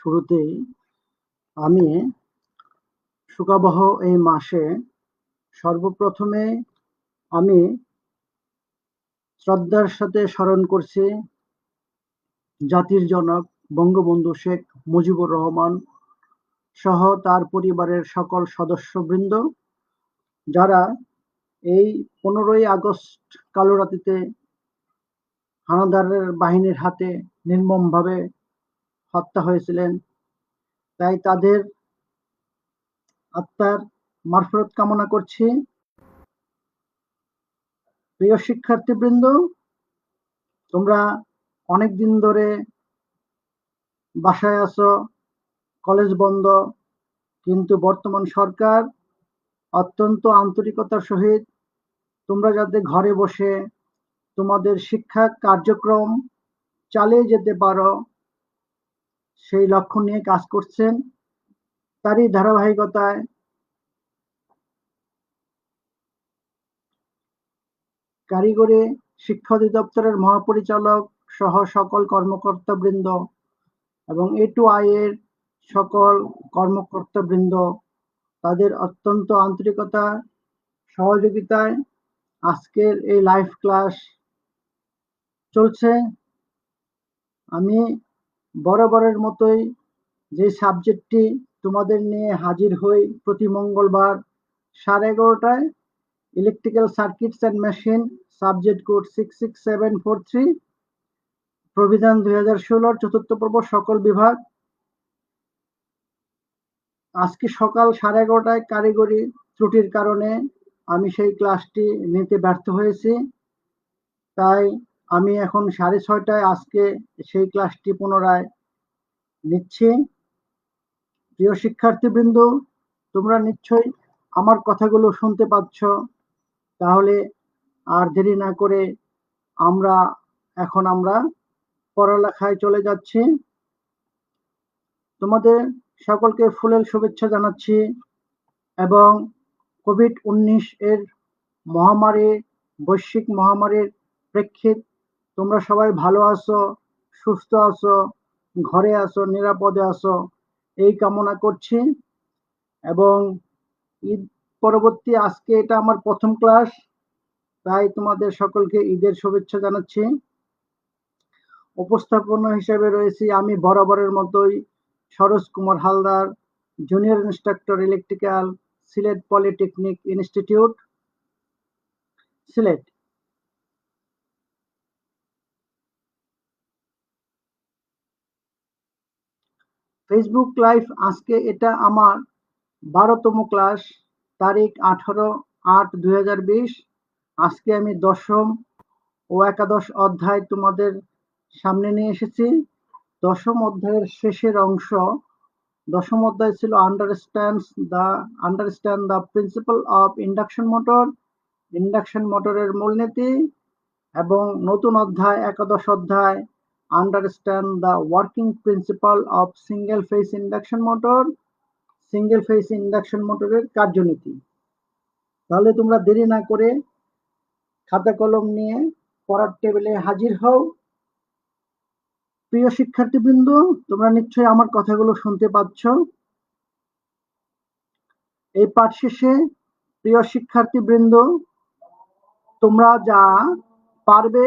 শুরুতেই আমি শোকাবহ এই মাসে সর্বপ্রথমে আমি শ্রদ্ধার সাথে স্মরণ করছি জাতির জনক বঙ্গবন্ধু শেখ মুজিবুর রহমান সহ তার পরিবারের সকল সদস্যবৃন্দ, যারা এই 15ই আগস্ট কালরাত্রিতে হানাদারের বাহিনীর হাতে নির্মমভাবে হত্যা হয়েছিলেন। তাই তাদের আত্মার মাগফিরাত কামনা করছি। প্রিয় শিক্ষার্থীবৃন্দ, তোমরা অনেকদিন ধরে বাসায় আছো, কলেজ বন্ধ, কিন্তু বর্তমান সরকার অত্যন্ত আন্তরিকতার সহিত তোমরা যাতে ঘরে বসে তোমাদের শিক্ষা কার্যক্রম চালিয়ে যেতে পারো সেই লক্ষ্য নিয়ে কাজ করছেন। তারই ধারাবাহিকতায় কারিগরি শিক্ষা অধিদপ্তরের মহাপরিচালক সহ সকল কর্মকর্তাবৃন্দ এবং A2I এর সকল কর্মকর্তাবৃন্দ, তাদের অত্যন্ত আন্তরিকতা সহযোগিতায় আজকের এই লাইভ ক্লাস চলছে। আমি বরাবরের মতোই যে সাবজেক্টটি তোমাদের নিয়ে হাজির হই প্রতি মঙ্গলবার 11:30টায়, electrical circuits and machine, subject code 66743, প্রবিধান 2016 চতুর্থ পর্ব, সকল বিভাগ। আজকে সকাল 11:30টায় কারিগরি ত্রুটির কারণে আমি সেই ক্লাসটি নিতে ব্যর্থ হয়েছি, তাই আমি এখন 6:30টায় আজকে সেই ক্লাসটি পুনরায় নিচ্ছি। প্রিয় শিক্ষার্থীবৃন্দ, তোমরা নিশ্চয়ই আমার কথাগুলো শুনতে পাচ্ছ। তাহলে আর দেরি না করে আমরা পড়ালেখায় চলে যাচ্ছি। তোমাদের সকলকে ফুলেল শুভেচ্ছা জানাচ্ছি এবং কোভিড-19 এর বৈশ্বিক মহামারীর প্রেক্ষিত তোমরা সবাই ভালো আছো, সুস্থ আছো, ঘরে আছো, নিরাপদে আছো, এই কামনা করছি। এবং ঈদ পরবর্তী আজকে এটা আমার প্রথম ক্লাস, তাই তোমাদের সকলকে ঈদের শুভেচ্ছা জানাচ্ছি। উপস্থাপনা হিসেবে রয়েছি আমি বরাবরের মতোই, Saroj Kumar Haldar, junior instructor electrical, Sylhet polytechnic institute, Sylhet. Facebook live আজকে এটা আমার 12তম ক্লাস, তারিখ 18/8/2020। আজকে আমি দশম ও একাদশ অধ্যায় তোমাদের সামনে নিয়ে এসেছি। দশম অধ্যায়ের শেষের অংশ, দশম অধ্যায় ছিল understand the principal of induction motor, induction মোটরের মূলনীতি, এবং নতুন অধ্যায় একাদশ অধ্যায় understand the working principal of single phase induction motor, single phase induction মোটরের কার্যনীতি। তাহলে তোমরা দেরি না করে খাতা কলম নিয়ে পড়ার টেবিলে হাজির হও। প্রিয় শিক্ষার্থীবৃন্দ, তোমরা নিশ্চয়ই আমার কথাগুলো শুনতে পাচ্ছ। এই পাঠ শেষে প্রিয় শিক্ষার্থীবৃন্দ, তোমরা যা পারবে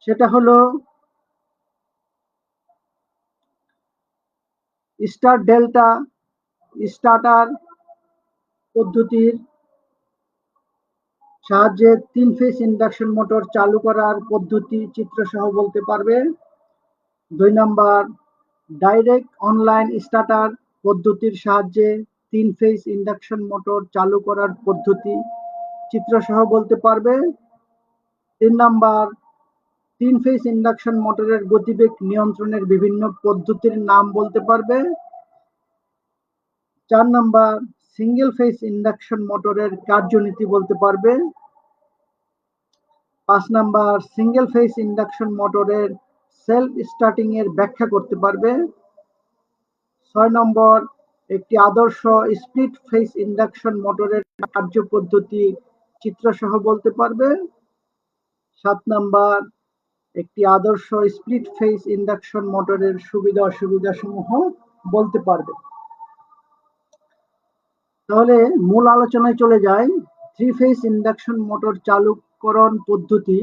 সেটা হলো স্টার ডেল্টা স্টার্টার পদ্ধতির সাহায্যে 3 ফেজ ইন্ডাকশন মোটর চালু করার পদ্ধতি চিত্র সহ বলতে পারবে। 2 নাম্বার, ডাইরেক্ট অনলাইন স্টার্টার পদ্ধতির সাহায্যে 3 ফেজ ইন্ডাকশন মোটর চালু করার পদ্ধতি চিত্র সহ বলতে পারবে। 3 নাম্বার, 3 ফেজ ইন্ডাকশন মোটরের গতিবেগ নিয়ন্ত্রণের বিভিন্ন পদ্ধতির নাম বলতে পারবে। 4 নাম্বার, সিঙ্গেল ফেজ ইন্ডাকশন মোটরের কার্যনীতি বলতে পারবে। 5 নাম্বার, সিঙ্গেল ফেজ ইন্ডাকশন মোটরের সেলফ স্টার্টিং এর ব্যাখ্যা করতে পারবে। 6 নম্বর, একটি আদর্শ স্প্লিট ফেজ ইন্ডাকশন মোটরের কার্যপদ্ধতি চিত্র সহ বলতে পারবে। 7 নাম্বার, একটি আদর্শ স্প্লিট ফেজ ইন্ডাকশন মোটরের সুবিধা অসুবিধা সমূহ বলতে পারবে। তাহলে মূল আলোচনায় চলে যাই। 3 ফেজ ইন্ডাকশন মোটর চালুকরণ পদ্ধতি।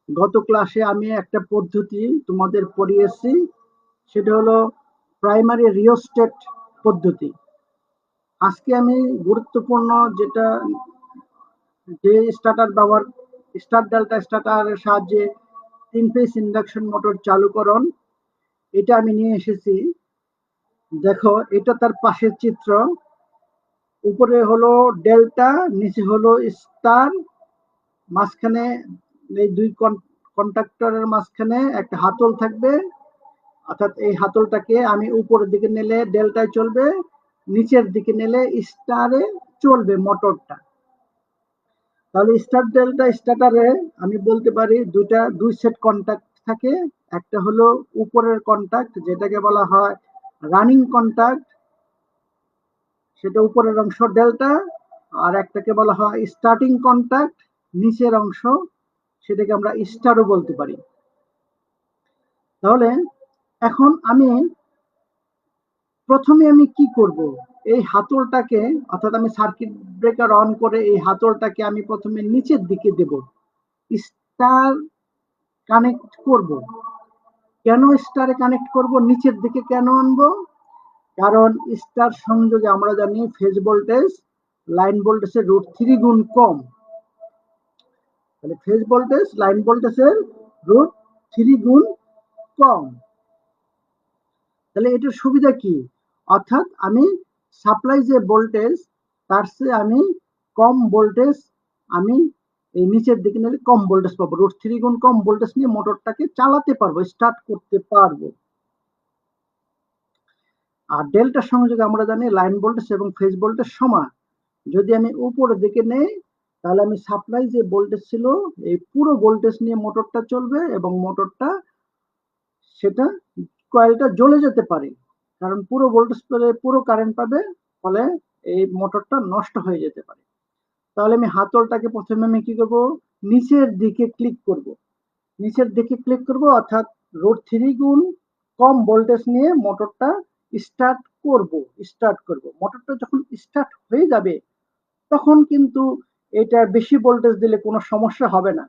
গত ক্লাসে আমি একটা পদ্ধতি তোমাদের পড়িয়েছি, সেটা হলো প্রাইমারি রিওস্টেট পদ্ধতি। আজকে আমি গুরুত্বপূর্ণ যে স্টার ডেল্টা স্টার্টারের সাহায্যে 3 ফেজ ইন্ডাকশন মোটর চালুকরণ, এটা আমি নিয়ে এসেছি। দেখো, এটা তার পাশের চিত্র। উপরে হলো ডেল্টা, নিচে হলো স্টার, মাঝখানে এই দুই কন্ডাক্টরের মাঝখানে একটা হাতল থাকবে, অর্থাৎ এই হাতলটাকে আমি উপরের দিকে নিলে ডেল্টায় চলবে, নিচের দিকে নিলে স্টারে চলবে মোটরটা। তাহলে স্টার ডেল্টা স্টার্টারে আমি বলতে পারি দুই সেট কন্টাক্ট থাকে। একটা হলো উপরের কন্টাক্ট, যেটাকে বলা হয় রানিং কন্টাক্ট, সেটা উপরের অংশ ডেল্টা, আর একটাকে বলা হয় স্টার্টিং কন্টাক্ট, নিচের অংশ, সেটাকে আমরা স্টারও বলতে পারি। তাহলে এখন প্রথমে আমি কি করব, এই হাতলটাকে, অর্থাৎ আমি সার্কিট ব্রেকার অন করে এই হাতলটাকে আমি প্রথমে নিচের দিকে দেব, স্টার কানেক্ট করব। কেন স্টারে কানেক্ট করব, নিচের দিকে কেন আনবো? কারণ স্টার সংযোগে আমরা জানি ফেজ ভোল্টেজ লাইন ভোল্টেজের √3 গুণ কম। তাহলে ফেজ ভোল্টেজ লাইন ভোল্টেজের √3 গুণ কম। তাহলে এটার সুবিধা কি? অর্থাৎ আমি সাপ্লাই যে ভোল্টেজ, তার চেয়ে আমি কম ভোল্টেজ, আমি এই নিচের দিকে নিলে কম ভোল্টেজ পাবো, √3 গুণ কম ভোল্টেজ নিয়ে মোটরটাকে চালাতে পারবো, স্টার্ট করতে পারবো। আর ডেল্টা সংযোগে আমরা জানি লাইন ভোল্টেজ এবং ফেজ ভোল্টেজ সমান। যদি আমি উপরের দিকে নেই, তাহলে আমি সাপ্লাই যে ভোল্টেজ ছিল এই পুরো ভোল্টেজ নিয়ে মোটরটা চলবে, এবং মোটরটা সেটা কয়েলটা জ্বলে যেতে পারে, কারণ পুরো ভোল্টেজ পেলে পুরো কারেন্ট পাবে, ফলে এই মোটরটা নষ্ট হয়ে যেতে পারে। তাহলে আমি হাতলটাকে প্রথমে আমি কি করব, নিচের দিকে ক্লিক করব। নিচের দিকে ক্লিক করব, অর্থাৎ √3 গুণ কম ভোল্টেজ নিয়ে মোটরটা স্টার্ট করব। মোটরটা যখন স্টার্ট হয়ে যাবে, তখন কিন্তু এটা বেশি ভোল্টেজ দিলে কোনো সমস্যা হবে না।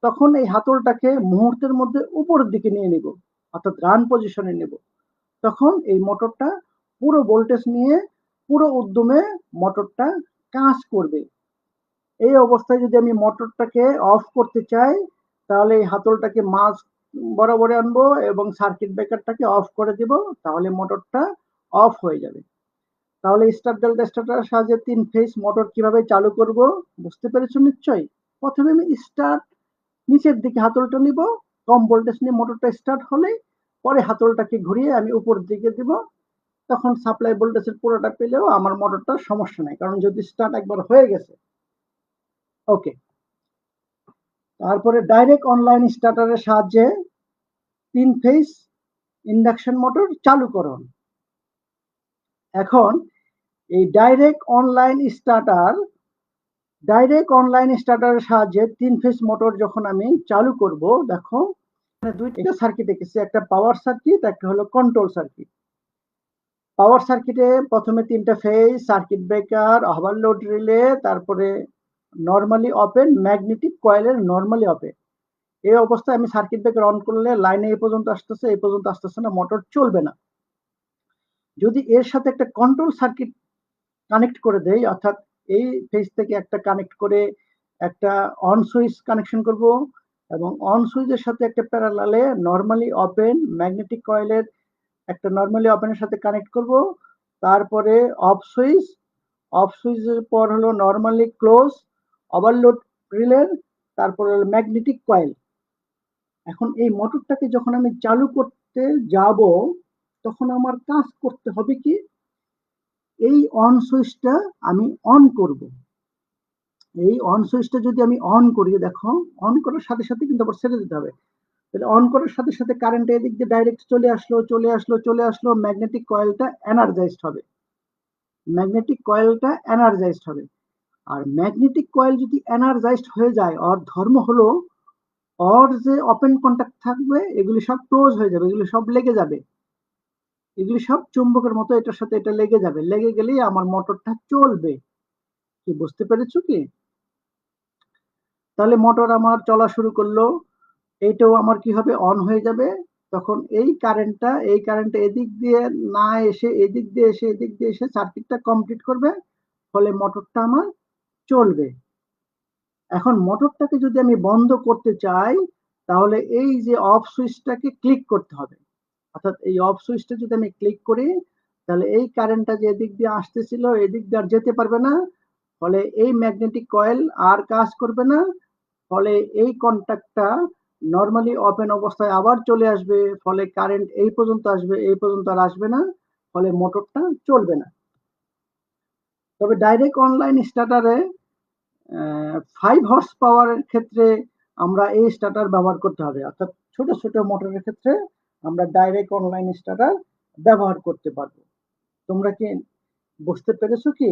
তখন এই হাতলটাকে মুহূর্তের মধ্যে উপরের দিকে নিয়ে নিব, অর্থাৎ রান পজিশনে নেব। তখন এই মোটরটা পুরো ভোল্টেজ নিয়ে পুরো উদ্যমে মোটরটা কাজ করবে। এই অবস্থায় যদি আমি মোটরটাকে অফ করতে চাই, তাহলে এই হাতলটাকে মাঝ বরাবরে আনবো এবং সার্কিট ব্রেকারটাকে অফ করে দিব, তাহলে মোটরটা অফ হয়ে যাবে। তাহলে স্টার ডেল্টা স্টার্টারের সাহায্যে 3 ফেজ মোটর কিভাবে চালু করব বুঝতে পেরেছো নিশ্চয়ই। প্রথমে আমি স্টার্ট, নিচের দিকে হাতলটা নিব, কম ভোল্টেজ নিয়ে মোটরটা স্টার্ট হলে পরে হাতলটাকে ঘুরিয়ে আমি উপরের দিকে দিব, তখন সাপ্লাই ভোল্টেজের পুরোটা পেলেও আমার মোটরটার সমস্যা নাই, কারণ যদি স্টার্ট একবার হয়ে গেছে। ওকে, তারপরে ডাইরেক্ট অনলাইন স্টার্টারের সাহায্যে 3 ফেজ ইন্ডাকশন মোটর চালুকরণ। এখন এই ডাইরেক্ট অনলাইন স্টার্টারের সাহায্যে 3 ফেজ মোটর যখন আমি চালু করব, দেখো দুইটা সার্কিট এঁকেছি, একটা পাওয়ার সার্কিট, একটা হলো কন্ট্রোল সার্কিট। পাওয়ার সার্কিটে প্রথমে 3টা phase, circuit breaker, overload relay, তারপরে নরমালি ওপেন, ম্যাগনেটিক কয়েলের নরমালি ওপেন। এই অবস্থায় আমি সার্কিট ব্রেকার অন করলে লাইনে এই পর্যন্ত আসতেছে না, মোটর চলবে না। যদি এর সাথে একটা কন্ট্রোল সার্কিট কানেক্ট করে দেই, অর্থাৎ এই ফেজ থেকে একটা কানেক্ট করে একটা অন সুইচ কানেকশন করব, এবং অন সুইচের সাথে একটা প্যারালালে নরমালি ওপেন ম্যাগনেটিক কয়েলের একটা নরমালি ওপেনের সাথে কানেক্ট করব, তারপরে অফ সুইচের পর হলো নরমালি ক্লোজ, ওভারলোড রিলের, তারপরে হলো ম্যাগনেটিক কয়েল। এখন এই মোটরটাকে যখন আমি চালু করতে যাব, তখন আমার কাজ করতে হবে কি, এই অন সুইচটা আমি অন করব। এই অন সুইচটা যদি আমি অন করি, দেখো অন করার সাথে সাথে কিন্তু আবার ছেড়ে দিতে হবে। তাহলে অন করার সাথে সাথে কারেন্ট এদিক দিয়ে ডাইরেক্ট চলে আসলো, ম্যাগনেটিক কয়েলটা এনার্জাইজড হবে। আর ম্যাগনেটিক কয়েল যদি এনার্জাইজড হয়ে যায়, ওর ধর্ম হলো ওর যে ওপেন কন্টাক্ট থাকবে এগুলি সব ক্লোজ হয়ে যাবে, এগুলি সব লেগে যাবে, এগুলি সব চুম্বকের মতো এটার সাথে এটা লেগে যাবে, লেগে গেলেই আমার মোটরটা চলবে। কি বুঝতে পেরেছো কি? তাহলে মোটর আমার চলা শুরু করলো, এইটাও আমার কি হবে, অন হয়ে যাবে। তখন এই কারেন্টটা এদিক দিয়ে না এসে এদিক দিয়ে এসে এদিক দিয়ে এসে সার্কিটটা কমপ্লিট করবে, ফলে মোটরটা আমার চলবে। এখন মোটরটাকে যদি আমি বন্ধ করতে চাই, তাহলে এই যে অফ সুইচটাকে ক্লিক করতে হবে। অর্থাৎ এই অফ সুইচটা যদি আমি ক্লিক করি, তাহলে এই কারেন্টটা যে এদিক দিয়ে আসতেছিল এদিক দিয়ে আর যেতে পারবে না, ফলে এই ম্যাগনেটিক কয়েল আর কাজ করবে না, ফলে এই কন্টাক্টটা নর্মালি ওপেন অবস্থায় আবার চলে আসবে, ফলে কারেন্ট এই পর্যন্ত আসবে, এই পর্যন্ত আর আসবে না, ফলে মোটরটা চলবে না। তবে ডাইরেক্ট অনলাইন স্টার্টারে 5 হর্স পাওয়ারের ক্ষেত্রে আমরা এই স্টার্টার ব্যবহার করতে হবে, অর্থাৎ ছোট ছোট মোটরের ক্ষেত্রে আমরা ডাইরেক্ট অনলাইন স্টার্টার ব্যবহার করতে পারবো। তোমরা কি বুঝতে পেরেছো কি?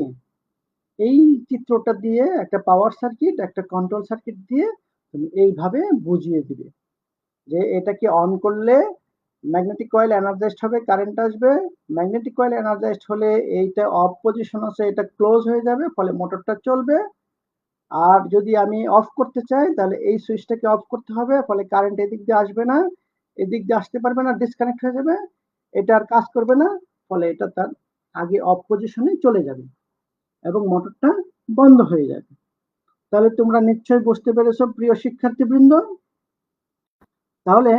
এই চিত্রটা দিয়ে একটা পাওয়ার সার্কিট, একটা কন্ট্রোল সার্কিট দিয়ে তুমি এইভাবে বুঝিয়ে দিবে যে এটাকে অন করলে ম্যাগনেটিক কয়েল এনার্জাইজড হবে, কারেন্ট আসবে, ম্যাগনেটিক কয়েল এনার্জাইজড হলে এইটা অফ পজিশন আছে, এটা ক্লোজ হয়ে যাবে, ফলে মোটরটা চলবে। আর যদি আমি অফ করতে চাই, তাহলে এই সুইচটাকে অফ করতে হবে, ফলে কারেন্ট এদিক দিয়ে আসবে না, এদিক দিয়ে আসতে পারবে না, ডিসকানেক্ট হয়ে যাবে, এটা আর কাজ করবে না, ফলে এটা তার আগে অফ পজিশনে চলে যাবে এবং মোটরটা বন্ধ হয়ে যাবে। তাহলে তোমরা নিশ্চয়ই বুঝতে পেরেছো প্রিয় শিক্ষার্থীবৃন্দ। তাহলে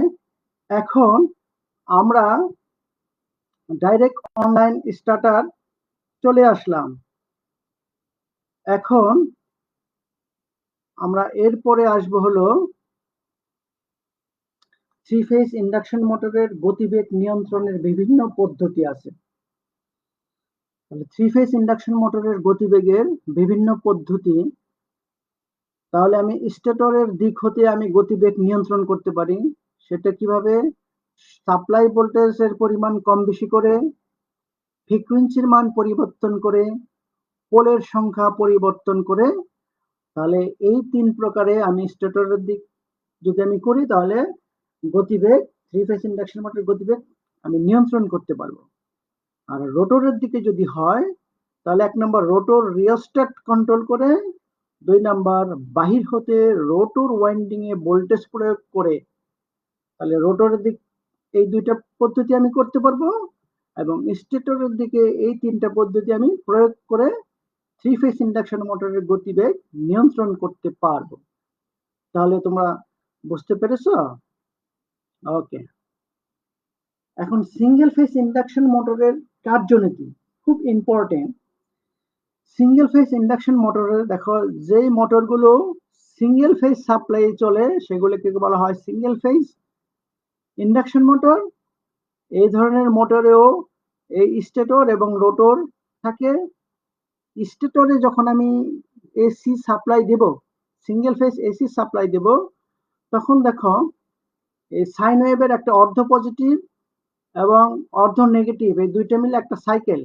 এখন আমরা ডাইরেক্ট অনলাইন স্টার্টার চলে আসলাম। এখন আমরা এরপরে আসবো হলো থ্রি ফেজ ইন্ডাকশন মোটরের গতিবেগ নিয়ন্ত্রণের বিভিন্ন পদ্ধতি আছে। তাহলে থ্রি ফেজ ইন্ডাকশন মোটরের গতিবেগের বিভিন্ন পদ্ধতি। তাহলে আমি স্টেটরের দিক হতে আমি গতিবেগ নিয়ন্ত্রণ করতে পারি। সেটা কিভাবে? সাপ্লাই ভোল্টেজের পরিমাণ কম বেশি করে, ফ্রিকোয়েন্সির মান পরিবর্তন করে, পোলের সংখ্যা পরিবর্তন করে। তাহলে এই 3 প্রকারে আমি স্টেটরের দিক যদি আমি করি, তাহলে গতিবেগ, থ্রি ফেজ ইন্ডাকশন মোটরের গতিবেগ আমি নিয়ন্ত্রণ করতে পারবো। আর রোটরের দিকে যদি হয়, তাহলে 1 নম্বর রোটর রিওস্ট্যাট কন্ট্রোল করে, 2 নাম্বার বাহির হতে রোটর ওয়াইন্ডিং এ ভোল্টেজ প্রয়োগ করে। তাহলে রোটরের দিক এই 2টা পদ্ধতি আমি করতে পারবো, এবং স্টেটরের দিকে এই 3টা পদ্ধতি আমি প্রয়োগ করে থ্রি ফেজ ইন্ডাকশন মোটরের গতিবেগ নিয়ন্ত্রণ করতে পারবো। তাহলে তোমরা বুঝতে পেরেছো? ওকে। এখন সিঙ্গেল ফেজ ইন্ডাকশন মোটরের কার্যনীতি খুব ইম্পর্টেন্ট। সিঙ্গেল ফেজ ইন্ডাকশন মোটরে দেখো, যেই মোটরগুলো সিঙ্গেল ফেজ সাপ্লাই চলে সেগুলোকে বলা হয় সিঙ্গেল ফেজ ইন্ডাকশন মোটর। এই ধরনের মোটরেও এই স্টেটর এবং রোটর থাকে। স্টেটরে যখন আমি এসি সাপ্লাই দেব, সিঙ্গেল ফেজ এসি সাপ্লাই দেব, তখন দেখো এই সাইন ওয়েভের একটা অর্ধ পজিটিভ এবং অর্ধ নেগেটিভ, এই দুইটা মিলে একটা সাইকেল।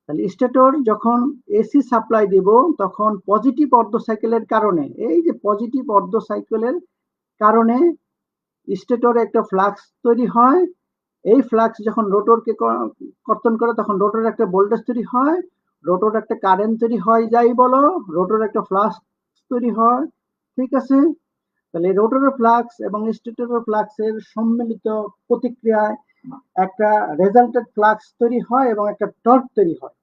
তাহলে স্টেটর যখন এসি সাপ্লাই দিব, তখন পজিটিভ অর্ধ সাইকেলের কারণে, এই যে পজিটিভ অর্ধ সাইকেলের কারণে স্টেটরে একটা ফ্লাক্স তৈরি হয়। এই ফ্লাক্স যখন রোটরকে কর্তন করে, তখন রোটরে একটা ভোল্টেজ তৈরি হয়, রোটর একটা কারেন্ট তৈরি হয়, যাই বলো, রোটর একটা ফ্লাক্স তৈরি হয়। ঠিক আছে? তাহলে রোটরের ফ্লাক্স এবং স্টেটরের ফ্লাক্সের সম্মিলিত প্রতিক্রিয়ায় একটা রেজাল্টেড ফ্লাক্স তৈরি হয় এবং একটা টর্ক তৈরি হয়,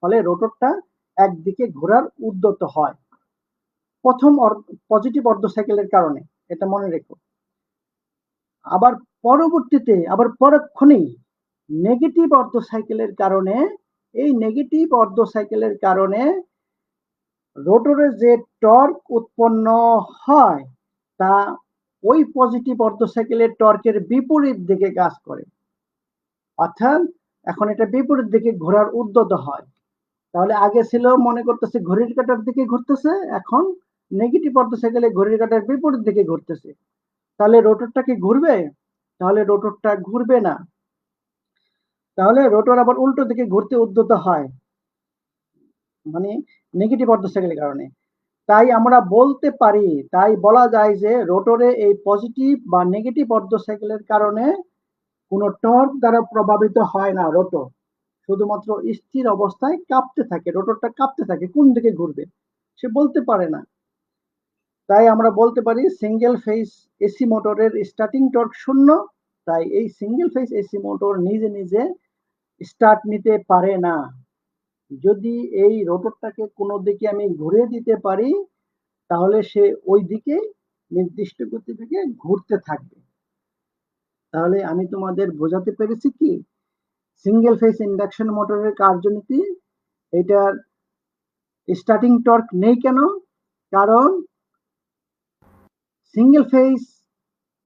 ফলে রোটরটা একদিকে ঘোরার উদ্যত হয় প্রথম পজিটিভ অর্ধ সাইকেলের কারণে, এটা মনে রেখো। আবার পরবর্তীতে আবার পরক্ষণেই নেগেটিভ অর্ধ সাইকেলের কারণে, এই নেগেটিভ অর্ধ সাইকেলের কারণে রোটরে যে টর্ক উৎপন্ন হয় তা ওই পজিটিভ অর্ধ সাইকেলের টর্কের বিপরীত দিকে কাজ করে, অর্থাৎ এখন এটা বিপরীত দিকে ঘোরার উদ্যত হয়। তাহলে আগে ছিল মনে করতেছে ঘড়ির কাঁটার দিকে ঘুরতেছে, এখন নেগেটিভ অর্ধ সাইকেলে ঘড়ির কাঁটার বিপরীত দিকে ঘুরতেছে। তাহলে রোটরটা কি ঘুরবে? তাহলে রোটরটা ঘুরবে না। তাহলে রোটর আবার উল্টো দিকে ঘুরতে উদ্যত হয়, মানে নেগেটিভ অর্ধ সাইকেলের কারণে। তাই আমরা বলতে পারি, তাই বলা যায় যে রোটরে এই পজিটিভ বা নেগেটিভ অর্ধ সাইকেলের কারণে কোনো টর্ক দ্বারা প্রভাবিত হয় না রোটর, শুধুমাত্র স্থির অবস্থায় কাঁপতে থাকে, রোটরটা কাঁপতে থাকে, কোন দিকে ঘুরবে সে বলতে পারে না। তাই আমরা বলতে পারি সিঙ্গেল ফেজ এসি মোটরের স্টার্টিং টর্ক শূন্য। তাই এই সিঙ্গেল ফেজ এসি মোটর নিজে নিজে স্টার্ট নিতে পারে না। যদি এই রোটরটাকে কোনো দিকে আমি ঘুরিয়ে দিতে পারি তাহলে সে ওই দিকে নির্দিষ্ট গতি থেকে ঘুরতে থাকবে। তাহলে আমি তোমাদের বোঝাতে পেরেছি কি সিঙ্গেল ফেজ ইন্ডাকশন মোটরের কার্যনীতি। এটার স্টার্টিং টর্ক নেই কেন? কারণ সিঙ্গেল ফেজ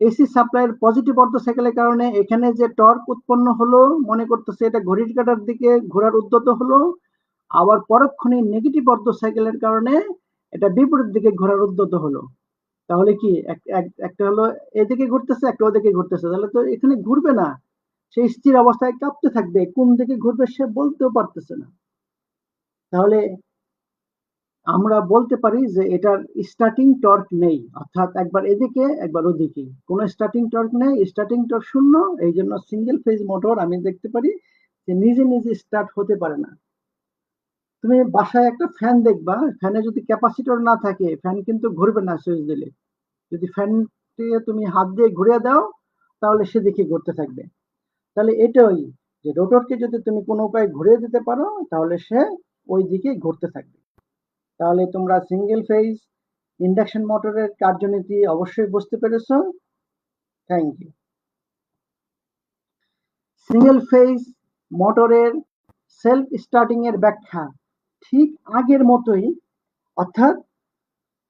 এসি সাপ্লাইয়ের পজিটিভ অর্ধ সাইকেলের কারণে এখানে যে টর্ক উৎপন্ন হলো মনে করতেছে এটা ঘড়ির কাঁটার দিকে ঘোরার উদ্যত হলো, আবার পরক্ষণে নেগেটিভ অর্ধ সাইকেলের কারণে এটা বিপরীত দিকে ঘোরার উদ্যত হলো। তাহলে কি একটা হলো এদিকে ঘুরতেছে, একটা ওদিকে ঘুরতেছে, তাহলে তো এখানে ঘুরবে না, সে স্থির অবস্থায় কাঁপতে থাকবে, কোন দিকে ঘুরবে সে বলতেও পারতেছে না। তাহলে আমরা বলতে পারি যে এটার স্টার্টিং টর্ক নেই, অর্থাৎ একবার এদিকে একবার ওদিকে, কোনো স্টার্টিং টর্ক নেই, স্টার্টিং টর্ক শূন্য। এই জন্য সিঙ্গেল ফেজ মোটর আমি দেখতে পারি যে নিজে নিজে স্টার্ট হতে পারে না। তুমি বাসায় একটা ফ্যান দেখবা, ফ্যানে যদি ক্যাপাসিটর না থাকে ফ্যান কিন্তু ঘুরবে না সুইচ দিলে। যদি ফ্যানটিকে তুমি হাত দিয়ে ঘুরিয়ে দাও তাহলে সেদিকে ঘুরতে থাকবে। তাহলে এটাই যে রোটরকে যদি তুমি কোনো উপায়ে ঘুরিয়ে দিতে পারো তাহলে সে ওই দিকে ঘুরতে থাকবে। তাহলে তোমরা সিঙ্গেল ফেজ ইন্ডাকশন মোটরের কার্যনীতি অবশ্যই বুঝতে পেরেছো। Thank you. সিঙ্গেল ফেজ মোটরের সেলফ স্টার্টিং এর ব্যাখ্যা ঠিক আগের মতোই, অর্থাৎ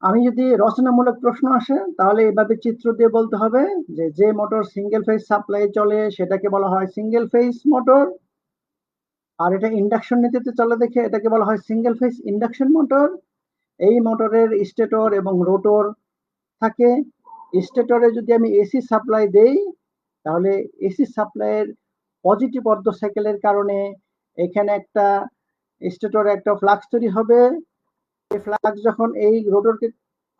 আমি যদি রচনামূলক প্রশ্ন আসে তাহলে এভাবে চিত্র দিয়ে বলতে হবে যে মোটর সিঙ্গেল ফেজ সাপ্লাই চলে সেটাকে বলা হয় সিঙ্গেল ফেজ মোটর, আর এটা ইন্ডাকশন নীতিতে চলে দেখে এটাকে বলা হয় সিঙ্গেল ফেজ ইন্ডাকশন মোটর। এই মোটরের স্টেটর এবং রোটর থাকে। স্টেটরে যদি আমি এসি সাপ্লাই দেই তাহলে এসি সাপ্লাইয়ের পজিটিভ অর্ধ সাইকেলের কারণে এখানে একটা স্টেটরে একটা ফ্লাক্স তৈরি হবে। এই ফ্লাক্স যখন এই রোটরকে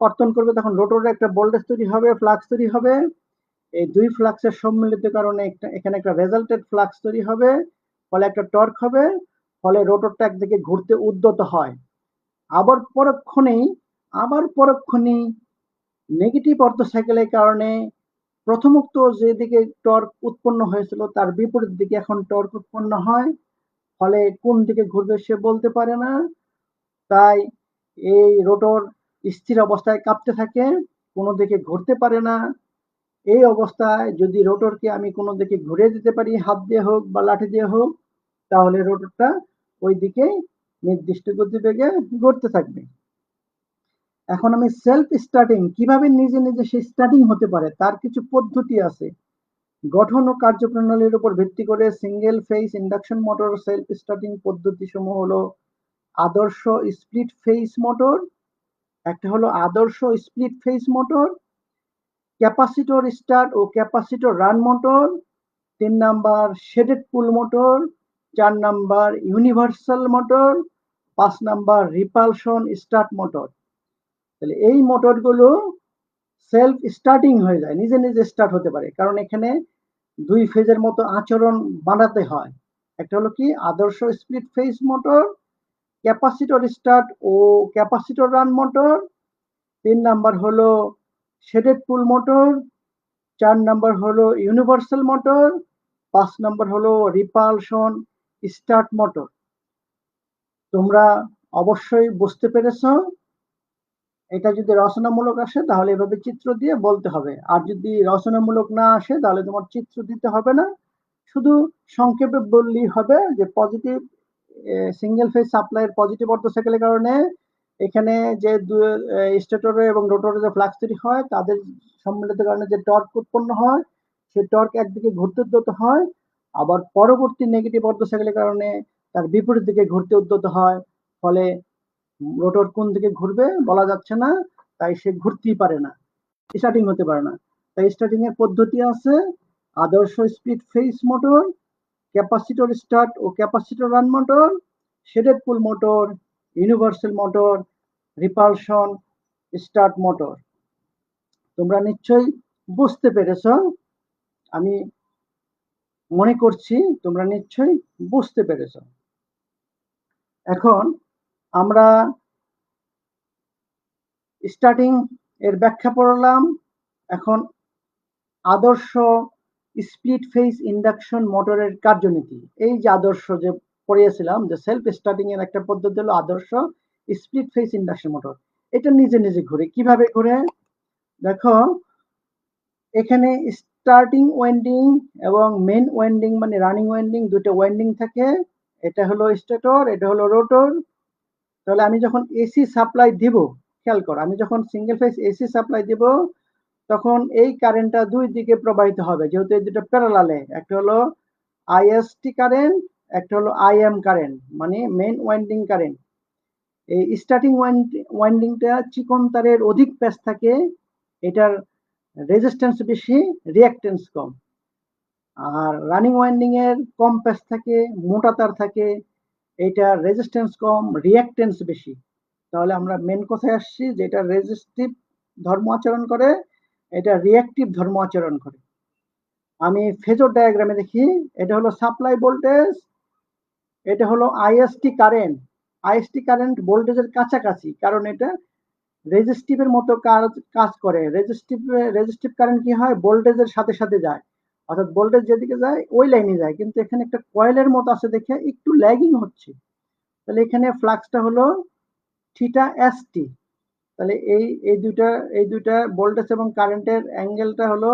কর্তন করবে তখন রোটরে একটা ভোল্টেজ তৈরি হবে, ফ্লাক্স তৈরি হবে। এই দুই ফ্লাক্সের সম্মিলিত কারণে এখানে একটা রেজাল্টেড ফ্লাক্স তৈরি হবে, ফলে একটা টর্ক হবে, ফলে রোটরটা একদিকে ঘুরতে উদ্যত হয়। আবার পরক্ষণেই নেগেটিভ অর্ধ সাইকেলের কারণে প্রথমোক্ত যেদিকে টর্ক উৎপন্ন হয়েছিল তার বিপরীত দিকে এখন টর্ক উৎপন্ন হয়, ফলে কোন দিকে ঘুরবে সে বলতে পারে না। তাই এই রোটর স্থির অবস্থায় কাঁপতে থাকে, কোনো দিকে ঘুরতে পারে না। এই অবস্থায় যদি রোটরকে আমি কোনো দিকে ঘুরিয়ে দিতে পারি হাত দিয়ে হোক বা লাঠি দিয়ে হোক তাহলে রোটরটা ওই দিকে নির্দিষ্ট গতিবেগে ঘুরতে থাকবে। এখন আমি সেলফ স্টার্টিং কিভাবে নিজে নিজে সে স্টার্টিং হতে পারে তার কিছু পদ্ধতি আছে। গঠন ও কার্যপ্রণালীর উপর ভিত্তি করে single phase induction motor self starting পদ্ধতি সমূহ হলো আদর্শ স্প্লিট ফেজ মোটর, একটা হলো আদর্শ split phase motor, capacitor start ও capacitor run motor, 3 number shaded pole motor, 4 number universal motor, 5 number repulsion start motor. তাহলে এই মোটরগুলো সেলফ স্টার্টিং হয়ে যায়, নিজে নিজে স্টার্ট হতে পারে, কারণ এখানে দুই ফেজের মতো আচরণ বানাতে হয়। একটা হলো কি আদর্শ split phase motor, capacitor start ও ক্যাপাসিটর রান মোটর, 3 নাম্বার হলো শেডেড পুল মোটর, 4 নাম্বার হলো ইউনিভার্সাল মোটর, 5 নাম্বার হলো রিপালশন স্টার্ট মোটর। তোমরা অবশ্যই বুঝতে পেরেছো। এটা যদি রচনামূলক আসে তাহলে এভাবে চিত্র দিয়ে বলতে হবে, আর যদি রচনামূলক না আসে তাহলে তোমার চিত্র দিতে হবে না, শুধু সংক্ষেপে বললেই হবে যে পজিটিভ সিঙ্গেল ফেজ সাপ্লাইয়ের পজিটিভ অর্ধ সাইকেলের কারণে এখানে যে স্টেটরে এবং রোটরে যে ফ্লাক্স তৈরি হয় তাদের সম্মিলিত কারণে যে টর্ক উৎপন্ন হয় সেই টর্ক একদিকে ঘুরতে উদ্যত হয়, আবার পরবর্তী নেগেটিভ অর্ধ সাইকেলের কারণে তার বিপরীত দিকে ঘুরতে উদ্যত হয়, ফলে রোটর কোন দিকে ঘুরবে বলা যাচ্ছে না, তাই সে ঘুরতেই পারে না, স্টার্টিং হতে পারে না। তাই স্টার্টিং এর পদ্ধতি আছে আদর্শ split phase motor, capacitor start ও capacitor run motor, shaded pole motor, universal motor, repulsion start motor. তোমরা নিশ্চয়ই বুঝতে পেরেছ। আমি মনে করছি তোমরা নিশ্চয়ই বুঝতে পেরেছ। এখন আমরা স্টার্টিং এর ব্যাখ্যা পড়লাম। এখন আদর্শ স্প্লিট ফেজ ইন্ডাকশন মোটরের কার্যনীতি। এই যে আদর্শ যে পড়িয়েছিলাম যে সেলফ স্টার্টিং এর একটা পদ্ধতি হলো আদর্শ স্প্লিট ফেজ ইন্ডাকশন মোটর। এটা নিজে নিজে ঘুরে। কিভাবে ঘুরে দেখো, এখানে স্টার্টিং ওয়াইন্ডিং এবং মেন ওয়াইন্ডিং মানে রানিং ওয়াইন্ডিং, দুটো ওয়াইন্ডিং থাকে। এটা হলো স্টেটর, এটা হলো রোটর। তাহলে আমি যখন এসি সাপ্লাই দিব, খেয়াল করো, আমি যখন সিঙ্গেল ফেজ এসি সাপ্লাই দিব তখন এই কারেন্টটা দুই দিকে প্রবাহিত হবে, যেহেতু এই দুটো প্যারালালে। একটা হলো আইএসটি কারেন্ট, একটা হলো আইএম কারেন্ট, মানে মেন ওয়াইন্ডিং কারেন্ট। এই স্টার্টিং ওয়াইন্ডিংটা চিকন তারের অধিক প্যাচ থাকে, এটার রেজিস্ট্যান্স বেশি, রিঅ্যাক্টেন্স কম। আর রানিং ওয়াইন্ডিং এর কম প্যাচ থাকে, মোটা তার থাকে, এটা রেজিস্ট্যান্স কম, রিঅ্যাক্টেন্স বেশি। তাহলে আমরা মেন কথায় আসছি, যেটা রেজিস্টিভ ধর্ম আচরণ করে, এটা রিঅ্যাক্টিভ ধর্ম আচরণ করে। আমি ফেজর ডায়াগ্রামে দেখি, এটা হলো সাপ্লাই ভোল্টেজ, এটা হলো আইএসটি কারেন্ট। আইএসটি কারেন্ট ভোল্টেজের কাছাকাছি, কারণ এটা রেজিস্টিভের মতো কাজ করে। রেজিস্টিভ কারেন্ট কি হয়, ভোল্টেজের সাথে সাথে যায়, অর্থাৎ ভোল্টেজ যেদিকে যায় ওই লাইনে যায়। কিন্তু এখানে একটা কয়েলের মতো আছে দেখে একটু ল্যাগিং হচ্ছে। তাহলে এখানে ফ্লাক্সটা হলো থিটা এসটি। তাহলে এই দুইটা ভোল্টেজ এবং কারেন্টের অ্যাঙ্গেলটা হলো,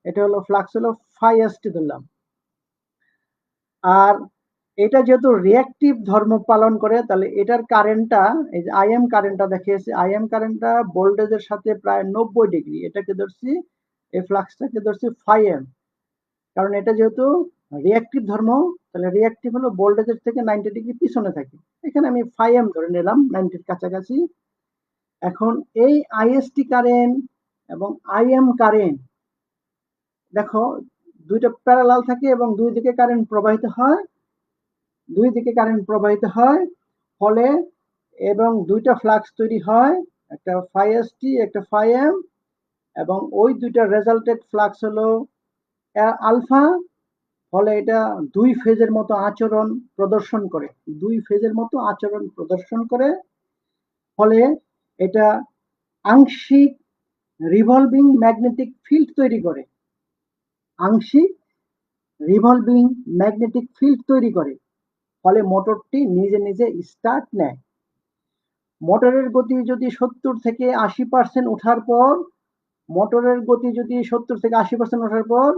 এটা হলো ফ্লাক্স হলো ফাই এসটি ধরলাম। আর এটা যেহেতু রিঅ্যাক্টিভ ধর্ম পালন করে, তাহলে এটার কারেন্টটা, এই যে আইএম কারেন্টটা দেখিয়েছে, আইএম কারেন্টটা ভোল্টেজের সাথে প্রায় 90 ডিগ্রি। এটাকে ধরছি, এই ফ্লাক্সটাকে ধরছি ফাই এম, কারণ এটা যেহেতু রিঅ্যাক্টিভ ধর্ম, তাহলে রিঅ্যাক্টিভ হলো ভোল্টেজের থেকে 90 ডিগ্রি পিছনে থাকে। এখানে আমি ফাই এম ধরে নিলাম, 90-র কাছাকাছি। এখন এই আইএসটি কারেন্ট এবং আইএম কারেন্ট দেখো, দুইটা প্যারালাল থাকে এবং দুই দিকে কারেন্ট প্রবাহিত হয়, ফলে এবং দুইটা ফ্লাক্স তৈরি হয়, একটা ফাই এসটি, একটা ফাই এম, এবং ওই দুইটা রেজাল্টেড ফ্লাক্স হলো আলফা। ফলে এটা দুই ফেজের মতো আচরণ প্রদর্শন করে, ফলে এটা আংশিক রিভলভিং ম্যাগনেটিক ফিল্ড তৈরি করে, ফলে মোটরটি নিজে নিজে স্টার্ট নেয়। মোটরের গতি যদি 70 থেকে 80% ওঠার পর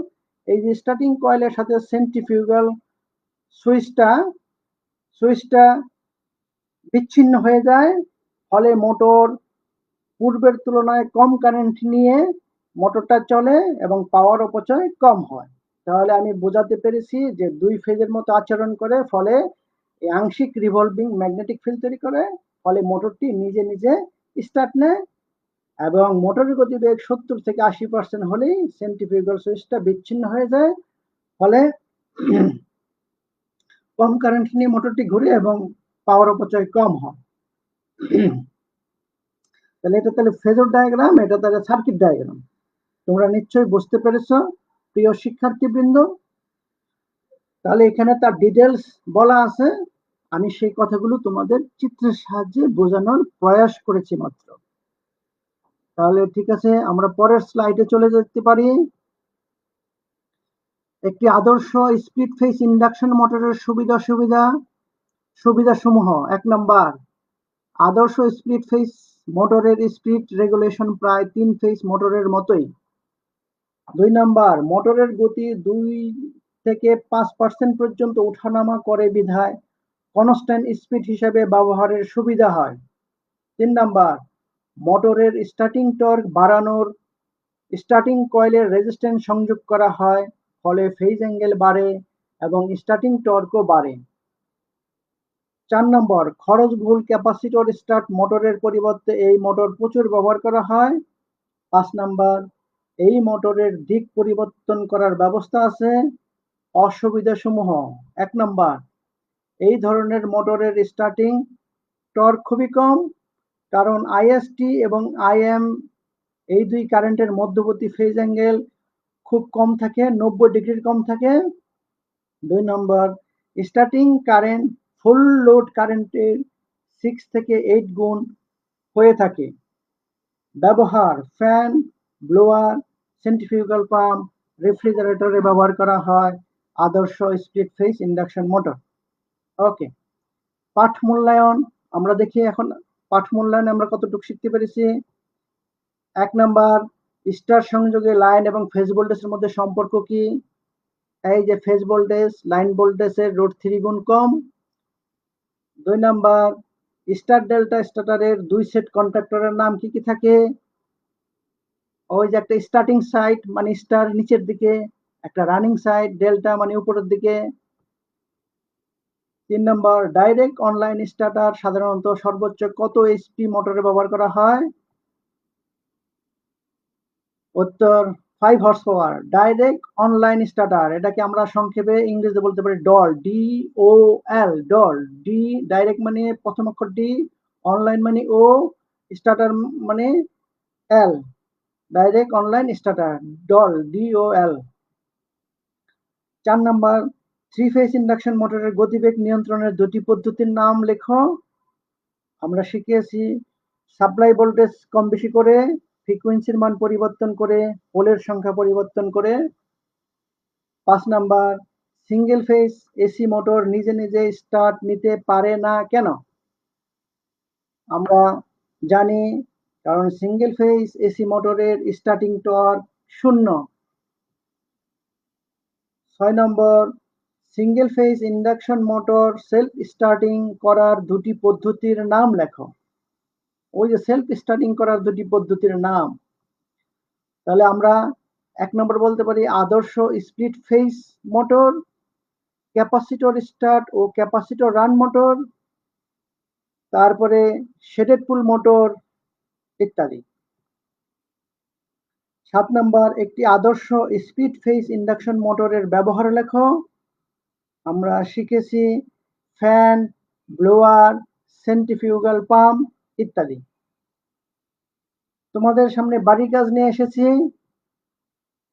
এই যে স্টার্টিং কয়েলের সাথে সেন্ট্রিফিউগাল সুইচটা বিচ্ছিন্ন হয়ে যায়। ফলে মোটর পূর্বের তুলনায় কম কারেন্ট নিয়ে মোটরটা চলে এবং পাওয়ার অপচয় কম হয়। তাহলে আমি বোঝাতে পেরেছি যে দুই ফেজের মতো আচরণ করে, ফলে এই আংশিক রিভলভিং ম্যাগনেটিক ফিল্ড তৈরি করে, ফলে মোটরটি নিজে নিজে স্টার্ট নেয়। এবং মোটরের গতিবেগ 70 থেকে 80% হলেই সেন্ট্রিফিউগাল সুইচটা বিচ্ছিন্ন হয়ে যায়, ফলে কম কারেন্ট নিয়ে মোটরটি ঘুরে এবং পাওয়ার অপচয় কম হয়। তাহলে এটা ফেজর ডায়াগ্রাম, এটা তাহলে সার্কিট ডায়াগ্রাম। তোমরা নিশ্চয়ই বুঝতে পেরেছ প্রিয় শিক্ষার্থীবৃন্দ। তাহলে এখানে তার ডিটেলস বলা আছে, আমি সেই কথাগুলো তোমাদের চিত্রের সাহায্যে বোঝানোর প্রয়াস করেছি মাত্র। তাহলে ঠিক আছে, আমরা পরের স্লাইডে চলে যেতে পারি। একটি আদর্শ স্প্লিট ফেজ ইন্ডাকশন মোটরের সুবিধা সমূহ। 1 নাম্বার, আদর্শ স্প্লিট ফেজ মোটরের স্পিড রেগুলেশন প্রায় 3 ফেজ মোটরের মতোই। 2 নাম্বার, মোটরের গতি 2 থেকে 5% পর্যন্ত ওঠানামা করে বিধায় কনস্ট্যান্ট স্পিড হিসেবে ব্যবহারের সুবিধা হয়। 3 নাম্বার, মোটরের স্টার্টিং টর্ক বাড়ানোর স্টার্টিং কয়েলের রেজিস্ট্যান্স সংযোগ করা হয়, ফলে ফেজ অ্যাঙ্গেল বাড়ে এবং স্টার্টিং টর্কও বাড়ে। 4 নম্বর, খরচবহুল ক্যাপাসিটর স্টার্ট মোটরের পরিবর্তে এই মোটর প্রচুর ব্যবহার করা হয়। 5 নাম্বার, এই মোটরের দিক পরিবর্তন করার ব্যবস্থা আছে। অসুবিধাসমূহ: 1 নাম্বার, এই ধরনের মোটরের স্টার্টিং টর্ক খুবই কম, কারণ আইএসটি এবং আইএম এই দুই কারেন্টের মধ্যবর্তী ফেজ অ্যাঙ্গেল খুব কম থাকে, 90 ডিগ্রির কম থাকে। 2 নম্বর, স্টার্টিং কারেন্ট ফুল লোড কারেন্টের 6 থেকে 8 গুণ হয়ে থাকে। ব্যবহার: ফ্যান, ব্লোয়ার, সেন্ট্রিফিউগাল পাম্প, রেফ্রিজারেটরে ব্যবহার করা হয় আদর্শ স্প্লিট ফেজ ইন্ডাকশন মোটর। ওকে, পাঠ মূল্যায়ন আমরা দেখি। এখন পাঠ মূল্যায়নে আমরা কতটুকু শিখতে পেরেছি। 1 নাম্বার, স্টার সংযোগে লাইন এবং ফেজ ভোল্টেজের মধ্যে সম্পর্ক কি? এই যে ফেজ ভোল্টেজ লাইন ভোল্টেজের √3 গুণ কম। 2 নাম্বার, স্টার ডেল্টা স্টার্টারের 2 সেট কন্ট্যাক্টরের নাম কি কি থাকে? ওই যে একটা স্টার্টিং সাইড মানে স্টার নিচের দিকে, একটা রানিং সাইড ডেল্টা মানে উপরের দিকে। 3 নম্বর, ডাইরেক্ট অনলাইন স্টার্টার সাধারণত সর্বোচ্চ কত এইচপি মোটরে ব্যবহার করা হয়? উত্তর 5 horse power. Direct online starter, এটাকে আমরা সংক্ষেপে ইংরেজিতে বলতে পারি DOL, DOL, DOL. D direct মানে প্রথম অক্ষর ডি, অনলাইন মানে ও, স্টার্টার মানে L, direct online starter, DOL, DOL। 4 number, 3 phase induction মোটরের গতিবেগ নিয়ন্ত্রণের দুটি পদ্ধতির নাম লেখো। আমরা শিখেছি সাপ্লাই ভোল্টেজ কম বেশি করে, ফ্রিকোয়েন্সির মান পরিবর্তন করে, পোলের সংখ্যা পরিবর্তন করে। 5 number, single phase AC motor নিজে নিজে স্টার্ট নিতে পারে না কেন? আমরা জানি কারণ সিঙ্গেল ফেজ এসি মোটরের starting torque 0। 6 number, single phase induction motor self starting করার দুটি পদ্ধতির নাম লেখো। ওই যে সেলফ স্টার্টিং করার দুটি পদ্ধতির নাম, তাহলে আমরা 1 নম্বর বলতে পারি আদর্শ split phase motor, capacitor start ও ক্যাপাসিটর রান মোটর, তারপরে শেডেড পুল মোটর ইত্যাদি। 7 নম্বর, একটি আদর্শ স্প্লিট ফেজ ইন্ডাকশন মোটরের ব্যবহার লেখো। আমরা শিখেছি ফ্যান, ব্লোয়ার, সেন্ট্রিফিউগাল পাম্প ইত্যাদি। তোমাদের সামনে বাড়ির কাজ নিয়ে এসেছি।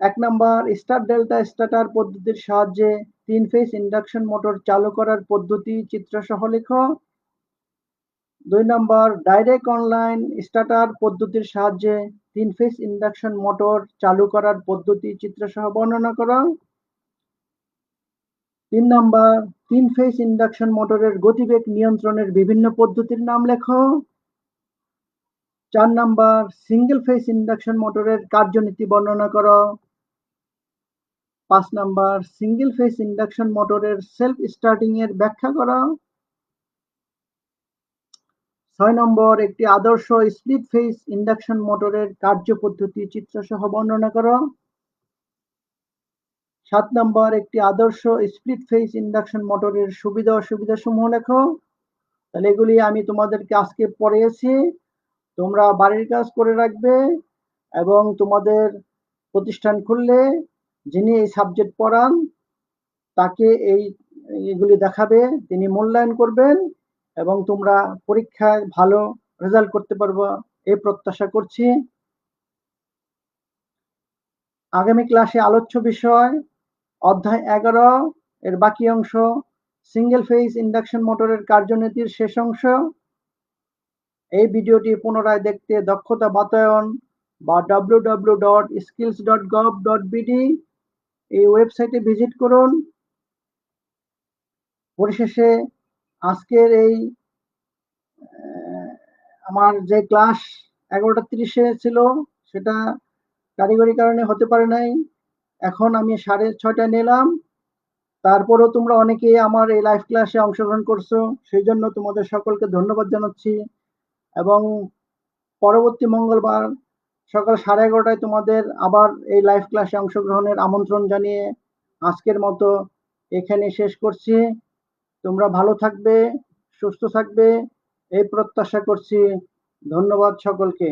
1 নম্বর, স্টার ডেল্টা স্টার্টার পদ্ধতির সাহায্যে 3 ফেজ ইন্ডাকশন মোটর চালু করার পদ্ধতি চিত্রসহ লেখো। 2 নম্বর, ডাইরেক্ট অনলাইন স্টার্টার পদ্ধতির সাহায্যে 3 ফেজ ইন্ডাকশন মোটর চালু করার পদ্ধতি চিত্রসহ বর্ণনা করো। 3 নম্বর, 3 ফেজ ইন্ডাকশন মোটরের গতিবেগ নিয়ন্ত্রণের বিভিন্ন পদ্ধতির নাম লেখো। 4 নম্বর, সিঙ্গেল ফেজ ইন্ডাকশন মোটরের কার্যনীতি বর্ণনা করো। 5 নম্বর, সিঙ্গেল ফেজ ইন্ডাকশন মোটরের সেলফ স্টার্টিং এর ব্যাখ্যা করো। 6 নম্বর, একটি আদর্শ স্প্লিট ফেজ ইন্ডাকশন মোটরের কার্যপদ্ধতি চিত্রসহ বর্ণনা করো। 7 নম্বর, একটি আদর্শ স্প্লিট ফেজ ইন্ডাকশন মোটরের সুবিধা অসুবিধা সমূহ লেখো। তাহলে এগুলি আমি তোমাদেরকে আজকে পড়িয়েছি, তোমরা বাড়ির কাজ করে রাখবে এবং তোমাদের প্রতিষ্ঠান খুললে যিনি এই সাবজেক্ট পড়ান তাকে এইগুলি দেখাবে, তিনি মূল্যায়ন করবেন এবং তোমরা পরীক্ষায় ভালো রেজাল্ট করতে পারবে এই প্রত্যাশা করছি। আগামী ক্লাসে আলোচ্য বিষয় অধ্যায় 11 এর বাকি অংশ, সিঙ্গেল ফেজ ইন্ডাকশন মোটরের কার্যনীতির শেষ অংশ। এই ভিডিওটি পুনরায় দেখতে দক্ষতা বাতায়ন বা www.skills.gov.bd এই ওয়েবসাইটে ভিজিট করুন। পরিশেষে আজকের এই আমার যে ক্লাস 11:30 ছিল সেটা কারিগরি কারণে হতে পারে নাই, এখন আমি 6:30 নিলাম। তারপরেও তোমরা অনেকে আমার এই লাইভ ক্লাসে অংশগ্রহণ করছো, সেই জন্য তোমাদের সকলকে ধন্যবাদ জানাচ্ছি এবং পরবর্তী মঙ্গলবার সকাল 11:30 তোমাদের আবার এই লাইভ ক্লাসে অংশগ্রহণের আমন্ত্রণ জানিয়ে আজকের মতো এখানে শেষ করছি। তোমরা ভালো থাকবে, সুস্থ থাকবে এই প্রত্যাশা করছি। ধন্যবাদ সকলকে।